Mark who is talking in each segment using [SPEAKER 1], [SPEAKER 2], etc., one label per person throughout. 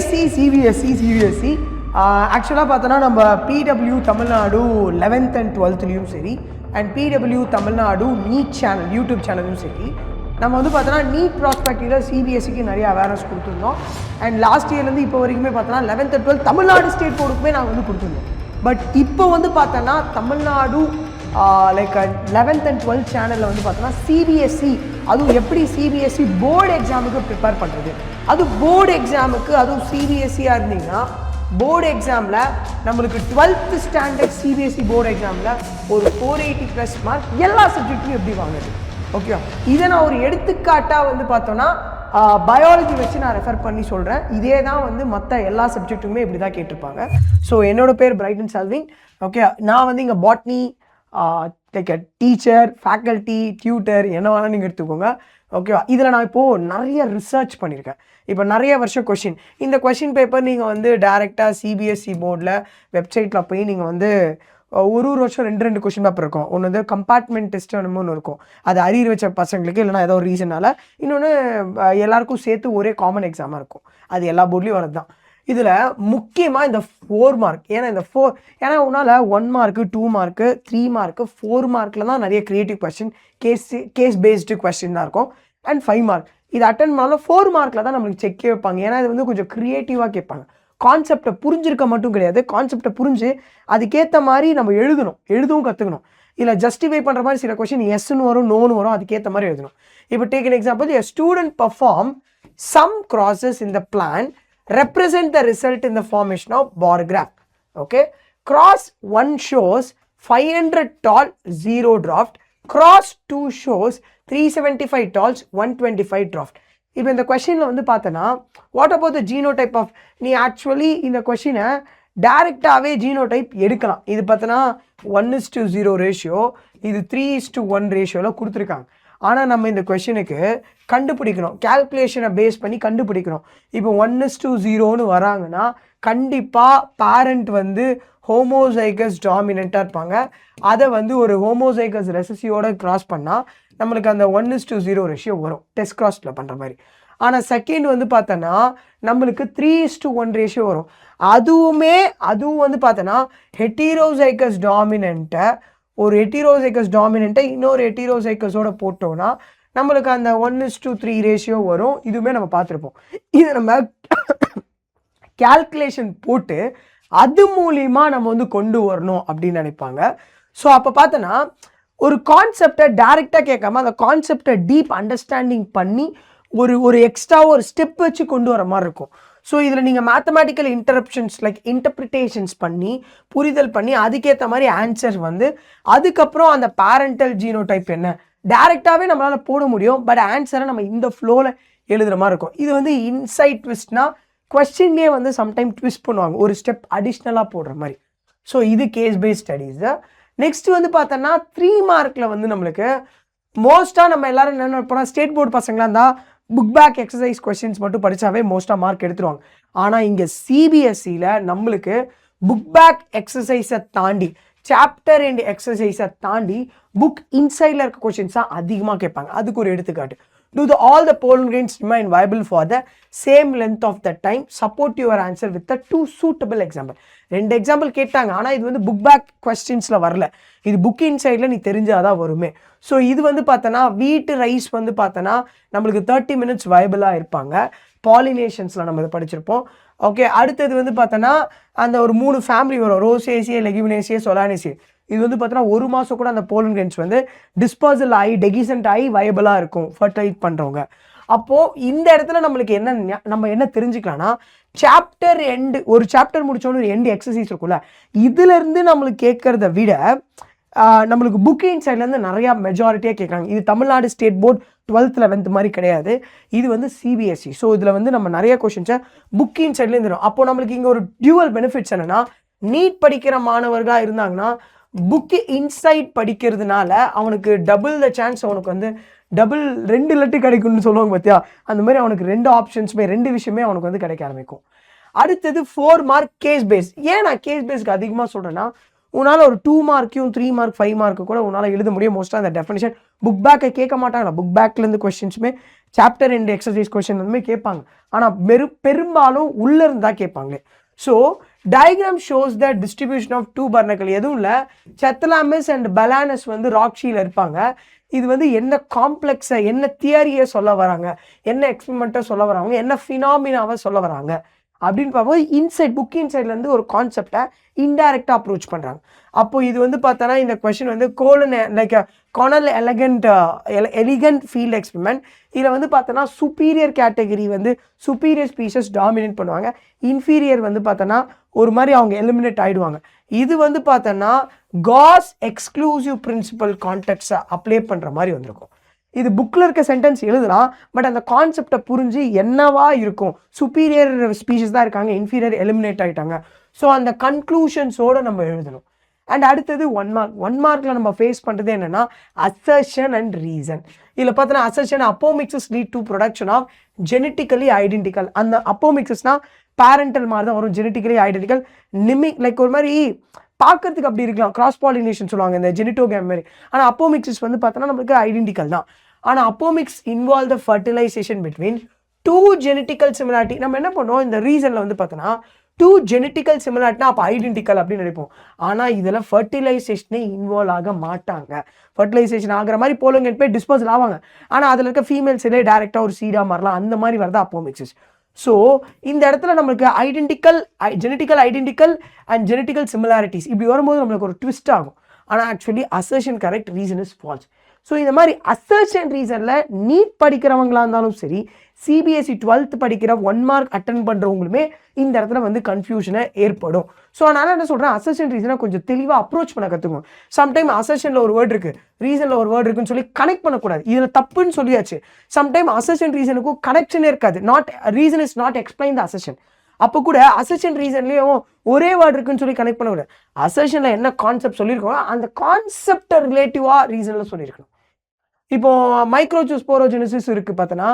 [SPEAKER 1] CBSE ஆக்சுவலாக பார்த்தோன்னா நம்ம பிடபிள்யூ தமிழ்நாடு 11th and 12thலையும் சரி and PW Tamil Nadu NEET channel YouTube சேனலும் சரி நம்ம வந்து பார்த்தோன்னா நீட் ப்ராஸ்பெக்டிவில் சிபிஎஸ்சிக்கு நிறைய அவேர்னஸ் கொடுத்துருந்தோம். அண்ட் லாஸ்ட் இயர்லேருந்து இப்போ வரைக்குமே பார்த்தோன்னா 11th and 12th Tamil Nadu state போர்டுக்குமே நாங்கள் வந்து கொடுத்துருந்தோம். பட் இப்போ வந்து பார்த்தோன்னா Tamil Nadu like 11th and 12th சேனலில் வந்து பார்த்தோன்னா சிபிஎஸ்சி அதுவும் எப்படி சிபிஎஸ்சி போர்டு எக்ஸாமுக்கு ப்ரிப்பேர் பண்ணுறது, அதுவும் போர்டு எக்ஸாமுக்கு அதுவும் சிபிஎஸ்சியாக இருந்தீங்கன்னா போர்டு எக்ஸாமில் நம்மளுக்கு 12th ஸ்டாண்டர்ட் சிபிஎஸ்சி போர்டு எக்ஸாமில் ஒரு 480+ மார்க் எல்லா சப்ஜெக்ட்லையும் எப்படி வாங்குது. ஓகே, இதை நான் ஒரு எடுத்துக்காட்டாக வந்து பார்த்தோன்னா பயாலஜி வச்சு நான் ரெஃபர் பண்ணி சொல்கிறேன். இதே தான் வந்து மற்ற எல்லா சப்ஜெக்ட்டுமே இப்படி தான் கேட்டிருப்பாங்க. ஸோ என்னோட பேர் பிரைட்டன் செல்வின். ஓகே, நான் வந்து இங்கே botany like teacher, faculty, tutor என்ன வேணால் நீங்கள் எடுத்துக்கோங்க. ஓகேவா, இதில் நான் இப்போது நிறைய ரிசர்ச் பண்ணியிருக்கேன். இப்போ நிறைய வருஷம் கொஷின், இந்த கொஷின் பேப்பர் நீங்கள் வந்து டேரெக்டாக சிபிஎஸ்சி போர்டில் வெப்சைட்டில் போய் நீங்கள் வந்து ஒரு வருஷம் 2 கொஷின் பேப்பர் இருக்கும். ஒன்று வந்து கம்பார்ட்மெண்ட் டெஸ்ட் ஒன்று இருக்கும், அது அரியர் வச்ச பசங்களுக்கு இல்லைனா ஏதோ ஒரு ரீசனால். இன்னொன்று எல்லாருக்கும் சேர்த்து ஒரே காமன் எக்ஸாமாக இருக்கும், அது எல்லா போர்ட்லேயும் வரது தான். இதில் முக்கியமாக இந்த 4 மார்க், ஏன்னா உன்னால் 1 மார்க்கு 2 மார்க்கு 3 மார்க்கு 4 மார்க்கில் தான் நிறைய creative question, case based question தான் இருக்கும். அண்ட் 5 மார்க் இது அட்டன் பண்ணாலும் 4 மார்க்கில் தான் நம்மளுக்கு செக்கே வைப்பாங்க. ஏன்னா இது வந்து கொஞ்சம் க்ரியேட்டிவாக கேட்பாங்க. கான்செப்டை புரிஞ்சிருக்க மட்டும் கிடையாது, கான்செப்டை புரிஞ்சு அதுக்கேற்ற மாதிரி நம்ம எழுதவும் கற்றுக்கணும். இல்லை ஜஸ்டிஃபை பண்ணுற மாதிரி சில கொஸ்டின் எஸ்ன்னு வரும், நோன்னு வரும், அதுக்கேற்ற மாதிரி எழுதணும். இப்போ take an example, a student perform some crosses in the plan represent the result in the formation of bar graph. Okay, cross 1 shows 500 tall 0 draft, cross 2 shows 375 talls 125 draft. இப்போ இந்த கொஷினில் வந்து பார்த்தோன்னா what about the genotype of, நீ actually இந்த கொஷினை டேரெக்டாகவே genotype எடுக்கலாம். இது பார்த்தோன்னா 1:0 ரேஷியோ, இது 3:1 ரேஷியோவில் கொடுத்துருக்காங்க. ஆனால் நம்ம இந்த கொஷினுக்கு கண்டுபிடிக்கணும், கேல்குலேஷனை பேஸ் பண்ணி கண்டுபிடிக்கணும். இப்போ 1:0ன்னு வராங்கன்னா கண்டிப்பாக பேரண்ட் வந்து ஹோமோசைகஸ் டாமினண்ட்டாக இருப்பாங்க. அதை வந்து ஒரு ஹோமோசைகஸ் ரெசசியோட கிராஸ் பண்ணால் நம்மளுக்கு அந்த 1:0 ரேஷியோ வரும், டெஸ்ட் கிராஸில் பண்ணுற மாதிரி. ஆனால் செகண்ட் வந்து பார்த்தோன்னா நம்மளுக்கு 3:1 ரேஷியோ வரும். அதுவும் வந்து பார்த்தோன்னா ஹெட்டிரோசைகஸ் டாமினண்ட்டை இன்னொரு ஹெட்டிரோசைகஸோட போட்டோன்னா நம்மளுக்கு அந்த 1:3 ரேஷியோ வரும். இதுவுமே நம்ம பார்த்துருப்போம். இது நம்ம கேல்குலேஷன் போட்டு அது மூலிமா நம்ம வந்து கொண்டு வரணும் அப்படின்னு நினைப்பாங்க. ஸோ அப்போ பார்த்தோன்னா ஒரு கான்செப்டை டைரெக்டாக கேட்காம அந்த கான்செப்டை டீப் அண்டர்ஸ்டாண்டிங் பண்ணி ஒரு எக்ஸ்ட்ரா ஒரு ஸ்டெப் வச்சு கொண்டு வர மாதிரி இருக்கும். ஸோ இதில் நீங்கள் மேத்தமேட்டிக்கல் இன்டர்பிரிட்டேஷன்ஸ் பண்ணி புரிதல் பண்ணி அதுக்கேற்ற மாதிரி ஆன்சர் வந்து அதுக்கப்புறம் அந்த பேரண்டல் ஜீனோடைப் என்ன டைரெக்டாகவே நம்மளால் போட முடியும். பட் ஆன்சரை நம்ம இந்த ஃப்ளோவில் எழுதுகிற மாதிரி இருக்கும். இது வந்து இன்சைட் ட்விஸ்ட்னா கொஸ்டின்லேயே வந்து சம்டைம் ட்விஸ்ட் பண்ணுவாங்க, ஒரு ஸ்டெப் அடிஷ்னலாக போடுற மாதிரி. ஸோ இது கேஸ் பேஸ்ட் ஸ்டடீஸ். நெக்ஸ்ட் வந்து பார்த்தோன்னா 3 மார்க்கில் வந்து நம்மளுக்கு மோஸ்ட்டாக நம்ம எல்லோரும் என்ன நினைப்போம்னா ஸ்டேட் போர்டு பசங்களாக இருந்தால் புக் பேக் எக்ஸசைஸ் கொஸ்டின்ஸ் மட்டும் படித்தாவே மோஸ்ட்டாக மார்க் எடுத்துருவாங்க. ஆனால் இங்கே சிபிஎஸ்சியில் நம்மளுக்கு புக் பேக் எக்ஸசைஸை தாண்டி சாப்டர் அண்ட் எக்ஸசைஸை தாண்டி புக் இன்சைடில் இருக்க கொஸ்டின்ஸ் தான் அதிகமாக கேட்பாங்க. அதுக்கு ஒரு எடுத்துக்காட்டு, do all the pollen grains remain viable for the same length of the time, support your answer with the 2 suitable example. 2 example கேட்டாங்க, ஆனால் இது வந்து புக் பேக் கொஸ்டின்ஸில் வரல, இது புக் இன்சைடில் நீ தெரிஞ்சாதான் வருமே. ஸோ இது வந்து பார்த்தோன்னா வீட்டு ரைஸ் வந்து பார்த்தோன்னா நம்மளுக்கு 30 minutes வயபிளாக இருப்பாங்க. பாலினேஷன்ஸில் நம்ம இதை படிச்சிருப்போம். ஓகே, அடுத்தது வந்து பார்த்தோன்னா அந்த ஒரு 3 ஃபேமிலி வரும், ரோசேசியே, லெகிமினேசியே, சொலானேசியே. இது வந்து பார்த்தோன்னா 1 மாதம் கூட அந்த போலன் கிரெயின்ஸ் வந்து டிஸ்போசல் ஆகி டெகிசன்ட் ஆகி வயபிளாக இருக்கும் ஃபர்டைல் பண்ணுறவங்க. அப்போது இந்த இடத்துல நம்மளுக்கு நம்ம என்ன தெரிஞ்சுக்கலாம்னா சாப்டர் எண்டு, ஒரு சாப்டர் முடிச்சோன்னு ஒரு எண்டு எக்ஸசைஸ் இருக்கும்ல, இதுலேருந்து நம்மளுக்கு கேட்குறத விட நம்மளுக்கு புக் இன்சைட்லேருந்து நிறையா மெஜாரிட்டியாக கேட்குறாங்க. இது Tamil Nadu state board 12th 11th மாதிரி கிடையாது, இது வந்து சிபிஎஸ்சி. ஸோ இதில் வந்து நம்ம நிறைய கொஷின்ஸை புக் இன்சைட்லேருந்து தரும். அப்போது நம்மளுக்கு இங்கே ஒரு டியூவல் பெனிஃபிட்ஸ் என்னென்னா, நீட் படிக்கிற மாணவர்களாக இருந்தாங்கன்னா புக்கு இன்சைட் படிக்கிறதுனால அவனுக்கு டபுள் த சான்ஸ், அவனுக்கு வந்து டபுள் 2 லட்டு கிடைக்கும்னு சொல்லுவாங்க பார்த்தியா, அந்த மாதிரி அவனுக்கு 2 ஆப்ஷன்ஸுமே 2 விஷயமே அவனுக்கு வந்து கிடைக்க ஆரம்பிக்கும். அடுத்தது 4 மார்க் கேஸ் பேஸ். ஏன் நான் கேஸ் பேஸ்க்கு அதிகமாக சொல்கிறேன்னா, உன்னால் ஒரு 2 மார்க்கையும் 3 மார்க் 5 மார்க்கு கூட உன்னால் எழுத முடியும். மோஸ்ட்டாக அந்த டெஃபினிஷன் புக் பேக்கை கேட்க மாட்டாங்களா, புக் பேக்லேருந்து கொஸ்டின்ஸுமே சாப்டர் அண்ட் எக்ஸசைஸ் கொஸ்டின் வந்து கேட்பாங்க. ஆனால் பெரும்பாலும் உள்ளே இருந்தால் கேட்பாங்க. So diagram shows the distribution of two barnacle. எதுவும் இல்லை, செத்தலாமஸ் அண்ட் பலானஸ் வந்து ராக்ஷியில் இருப்பாங்க. இது வந்து என்ன காம்ப்ளெக்ஸை, என்ன தியரியை சொல்ல வராங்க, என்ன எக்ஸ்பெரிமெண்ட்டை சொல்ல வராங்க, என்ன ஃபினாமினாவை சொல்ல வராங்க அப்படின்னு பார்க்கும்போது இன்சைட் புக் இன்சைட்லேருந்து ஒரு கான்செப்டை இன்டைரக்டாக அப்ரோச் பண்ணுறாங்க. அப்போது இது வந்து பார்த்தோன்னா இந்த கொஷின் வந்து கார்னல் எலிகண்ட் ஃபீல்ட் எக்ஸ்பெரிமெண்ட். இதில் வந்து பார்த்தோன்னா சுப்பீரியர் கேட்டகரி வந்து சுப்பீரியர் ஸ்பீஷஸ் டாமினேட் பண்ணுவாங்க, இன்ஃபீரியர் வந்து பார்த்தோன்னா ஒரு மாதிரி அவங்க எலிமினேட் ஆகிடுவாங்க. இது வந்து பார்த்தோன்னா காஸ் எக்ஸ்க்ளூசிவ் பிரின்சிபல் கான்டெக்ட்ஸை அப்ளை பண்ணுற மாதிரி வந்திருக்கும். இது புக்கில் இருக்க சென்டென்ஸ் எழுதலாம், பட் அந்த கான்செப்டை புரிஞ்சு என்னவா இருக்கும், சுப்பீரியர் ஸ்பீஷஸ் தான் இருக்காங்க, இன்ஃபீரியர் எலிமினேட் ஆகிட்டாங்க. ஸோ அந்த கன்க்ளூஷன்ஸோடு நம்ம எழுதணும். அண்ட் அடுத்தது 1 மார்க். 1 மார்க்கில் நம்ம ஃபேஸ் பண்ணுறது என்னென்னா அசர்ஷன் அண்ட் ரீசன். இதில் பார்த்தோன்னா assertion apomixis lead to production of genetically identical. அந்த அப்போமிக்ஸஸ்னால் பேரண்டல் மாதிரி தான் வரும், ஜெனட்டிக்கலி ஐடென்டிக்கல் நிமிக் லைக் ஒரு மாதிரி பார்க்கறதுக்கு அப்படி இருக்கலாம், கிராஸ் பாலினேஷன் சொல்லுவாங்க இந்த ஜெனிட்டோகேம் மாதிரி. ஆனால் அப்போமிக்ஸஸ் வந்து பார்த்தோன்னா நம்மளுக்கு ஐடென்டிக்கல் தான். ஆனால் apomixis involve the fertilization between 2 genetical similarity. நம்ம என்ன பண்ணுவோம் இந்த ரீசனில் வந்து பார்த்தோன்னா 2 ஜெனட்டிக்கல் சிமிலாரிட்டினா அப்போ ஐடென்டிக்கல் அப்படின்னு நினைப்போம். ஆனால் இதில் ஃபர்டிலைசேஷனே இன்வால்வ் ஆக மாட்டாங்க. ஃபர்டிலைசேஷன் ஆகிற மாதிரி போலங்க போய் டிஸ்போசல் ஆவாங்க, ஆனால் அதில் இருக்க ஃபீமேல்ஸிலே டேரெக்டாக ஒரு சீடாக மாறலாம், அந்த மாதிரி வரதான் அப்போமிக்ஸஸ். ஸோ இந்த இடத்துல நம்மளுக்கு genetical identical and genetical similarities இப்படி வரும்போது நம்மளுக்கு ஒரு ட்விஸ்ட் ஆகும். ஆனால் actually assertion correct, reason is false. So இந்த மாதிரி அசர்ஷன் ரீசனில் நீட் படிக்கிறவங்களா இருந்தாலும் சரி, சிபிஎஸ்சி 12th படிக்கிற 1 மார்க் அட்டன் பண்ணுறவங்களுமே இந்த இடத்துல வந்து கன்ஃபியூஷனை ஏற்படும். ஸோ அதனால் என்ன சொல்கிறேன், அசர்ஷன் ரீசனை கொஞ்சம் தெளிவாக அப்ரோச் பண்ண கற்றுக்கணும். சம்டைம் அசர்ஷனில் ஒரு வேர்டு இருக்குது, ரீசனில் ஒரு வேர்டு இருக்குன்னு சொல்லி கனெக்ட் பண்ணக்கூடாது. இதில் தப்புன்னு சொல்லியாச்சு. சம்டைம் அசர்ஷன் ரீசனுக்கும் கனெக்ஷனே இருக்காது. Reason is not explain the assertion. அப்போ கூட அசர்ஷன் ரீசன்லேயும் ஒரே வேர்டு இருக்குன்னு சொல்லி கனெக்ட் பண்ணக்கூடாது. அசர்ஷனில் என்ன கான்செப்ட் சொல்லியிருக்கோம் அந்த கான்செப்டை ரிலேட்டிவாக ரீசனில் சொல்லியிருக்கணும். இப்போ மைக்ரோஸ்போரோஜெனிசிஸ் இருக்குது பார்த்தோன்னா,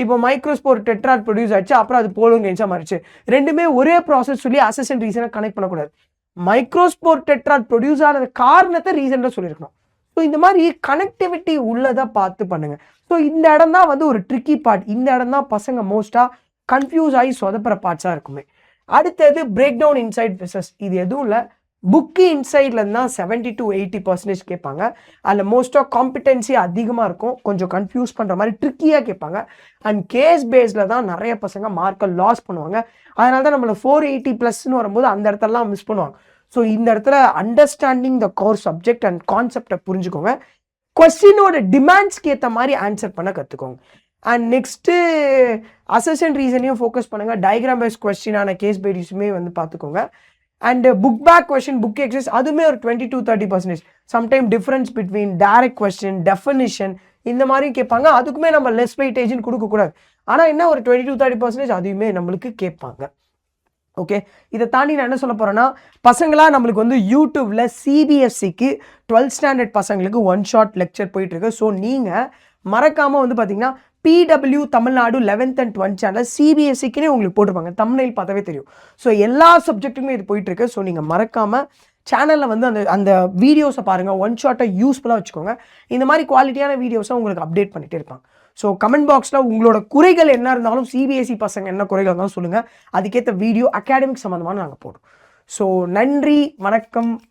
[SPEAKER 1] இப்போ மைக்ரோஸ்போர் டெட்ராட் ப்ரொடியூஸ் ஆச்சு, அப்புறம் அது போலோங்கென்ஸாக மாறிச்சு. ரெண்டுமே ஒரே ப்ராசஸ் சொல்லி அசர்ஷன் ரீசனை கனெக்ட் பண்ணக்கூடாது. மைக்ரோஸ்போர் டெட்ராட் ப்ரொடியூஸ் ஆனது காரணத்தை ரீசனில் சொல்லியிருக்கணும். ஸோ இந்த மாதிரி கனெக்டிவிட்டி உள்ளதாக பார்த்து பண்ணுங்கள். ஸோ இந்த இடம் தான் வந்து ஒரு ட்ரிக்கி பார்ட். இந்த இடம் தான் பசங்க மோஸ்ட்டாக கன்ஃபியூஸ் ஆகி சொதப்புற பார்ட்ஸாக இருக்குமே. அடுத்தது பிரேக் டவுன் இன்சைட் பிசஸ். இது எதுவும் இல்லை, புக்கு இன்சைடில் இருந்தால் 70 to 80% கேட்பாங்க. அதில் மோஸ்ட்டாக காம்பிடென்சி அதிகமாக இருக்கும், கொஞ்சம் கன்ஃபியூஸ் பண்ணுற மாதிரி ட்ரிக்கியாக கேட்பாங்க. அண்ட் கேஸ் பேஸில் தான் நிறைய பசங்க மார்க்கை லாஸ் பண்ணுவாங்க. அதனால தான் நம்மளை 480+ வரும்போது அந்த இடத்தெல்லாம் மிஸ் பண்ணுவாங்க. ஸோ இந்த இடத்துல understanding the core subject and கான்செப்டை புரிஞ்சுக்கோங்க. கொஸ்டினோட டிமாண்ட்ஸ்க்கு ஏற்ற மாதிரி ஆன்சர் பண்ண கற்றுக்கோங்க. அண்ட் நெக்ஸ்ட்டு அசர்ஷன் ரீசனையும் ஃபோக்கஸ் பண்ணுங்கள். டயக்ராம் பேஸ் கொஸ்டினான கேஸ் பேஸுமே வந்து பார்த்துக்கோங்க. And book back question, book exercise அதுவுமே ஒரு 20 to 30%. Sometime difference between direct question, definition இந்த மாதிரியும் கேட்பாங்க. அதுக்குமே நம்ம லெஸ் வெயிட்டேஜ்னு கொடுக்கக்கூடாது. ஆனால் என்ன ஒரு 20 to 30% அதையுமே நம்மளுக்கு கேட்பாங்க. ஓகே, இதை தாண்டி நான் என்ன சொல்ல போகிறேன்னா, பசங்களாக நம்மளுக்கு வந்து யூடியூப்பில் சிபிஎஸ்சிக்கு 12th ஸ்டாண்டர்ட் பசங்களுக்கு 1 ஷாட் லெக்சர் போயிட்டுருக்கு. ஸோ நீங்கள் மறக்காமல் வந்து பார்த்தீங்கன்னா PW Tamil Nadu 11th and 12th channel சிபிஎஸ்சிக்குனே உங்களுக்கு போட்டிருப்பாங்க, தம்ப்நெயில் பார்த்தாவே தெரியும். ஸோ எல்லா சப்ஜெக்ட்டுமே இது போயிட்டுருக்கு. ஸோ நீங்கள் மறக்காமல் சேனலில் வந்து அந்த வீடியோஸை பாருங்கள், 1 ஷாட்டை யூஸ்ஃபுல்லாக வச்சுக்கோங்க. இந்த மாதிரி குவாலிட்டியான வீடியோஸை உங்களுக்கு அப்டேட் பண்ணிகிட்டே இருப்பாங்க. ஸோ கமெண்ட் பாக்ஸில் உங்களோட குறைகள் என்ன இருந்தாலும், சிபிஎஸ்சி பசங்க என்ன குறைகள் இருந்தாலும் சொல்லுங்கள். அதுக்கேற்ற வீடியோ அகாடமிக் சம்மந்தமாக நாங்கள் போடுறோம். ஸோ நன்றி, வணக்கம்.